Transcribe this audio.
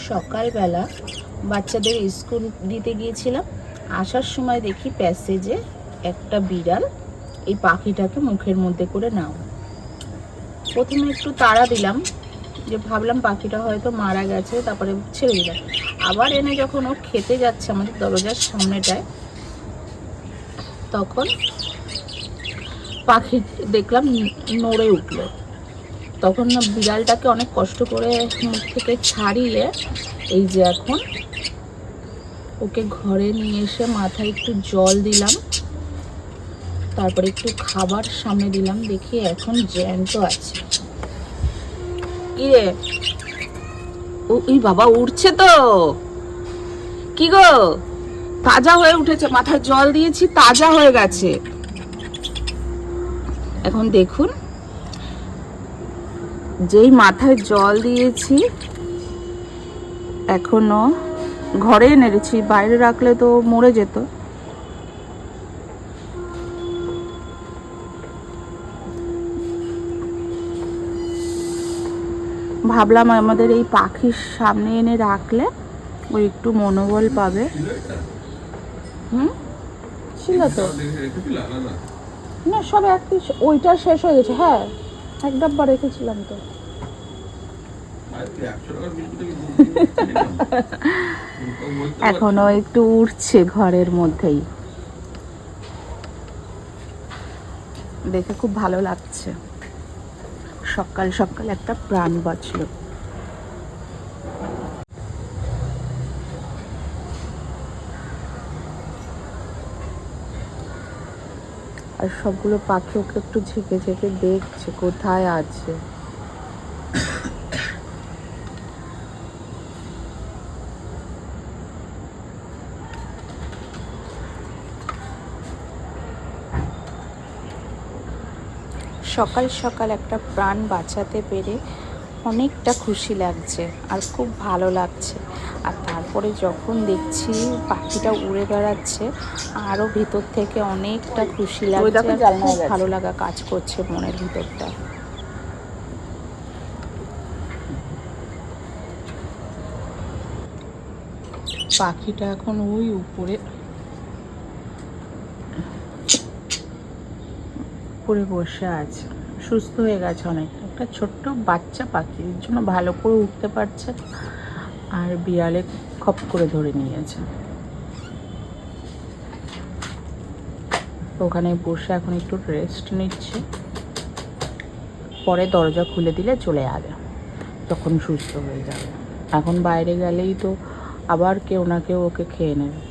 সকালবেলা বাচ্চাদের স্কুল দিতে গিয়েছিলাম, আসার সময় দেখি প্যাসেজে একটা বিড়াল এই পাখিটাকে মুখের মধ্যে করে নাও। প্রথমে একটু তাড়া দিলাম, যে ভাবলাম পাখিটা হয়তো মারা গেছে, তারপরে ছেড়ে দিলাম। আবার এনে যখন ও খেতে যাচ্ছে আমাদের দরজার সামনেটায়, তখন পাখি দেখলাম নড়ে উঠলো। তখন না বিড়ালটাকে অনেক কষ্ট করে মুখ থেকে ছাড়িয়ে এই যে এখন ওকে ঘরে নিয়ে এসে মাথায় একটু জল দিলাম, তারপরে একটু খাবার সামনে দিলাম, দেখি এখন জ্যান্ত আছে। কি রে, ওই বাবা উঠছে তো, কি গো, তাজা হয়ে উঠেছে, মাথায় জল দিয়েছি তাজা হয়ে গেছে। এখন দেখুন, যেই মাথায় জল দিয়েছি এখনো ঘরে এনেছি, বাইরে রাখলে তো মরে যেত। ভাবলাম আমাদের এই পাখির সামনে এনে রাখলে ওই একটু মনোবল পাবে। ছিল তো না, সব একই, ওইটা শেষ হয়ে গেছে। হ্যাঁ, এক ডাব্বা রেখেছিলাম তো। এখনো একটু উঠছে ঘরের মধ্যেই, দেখে খুব ভালো লাগছে। সকাল সকাল একটা প্রাণ বাঁচলো। আর সবগুলো পাখি ওকে একটু ঝেঁকে ঝেঁকে দেখছে কোথায় আছে। সকাল সকাল একটা প্রাণ বাঁচাতে পেরে অনেকটা খুশি লাগছে আর খুব ভালো লাগছে। আর তারপরে যখন দেখছি পাখিটা উড়ে বেড়াচ্ছে, আরও ভিতর থেকে অনেকটা খুশি লাগছে, খুব ভালো লাগা কাজ করছে মনের ভিতরটা। পাখিটা এখন ওই উপরে বসে আছে, সুস্থ হয়ে গেছে অনেকটা। একটা ছোট্ট বাচ্চা পাখি, এর জন্য ভালো করে উঠতে পারছে, আর বিড়ালে খপ করে ধরে নিয়েছে। ওখানে বসে এখন একটু রেস্ট নিচ্ছে, পরে দরজা খুলে দিলে চলে যাবে যখন সুস্থ হয়ে যাবে। এখন বাইরে গেলেই তো আবার কেউ না কেউ ওকে খেয়ে নেবে।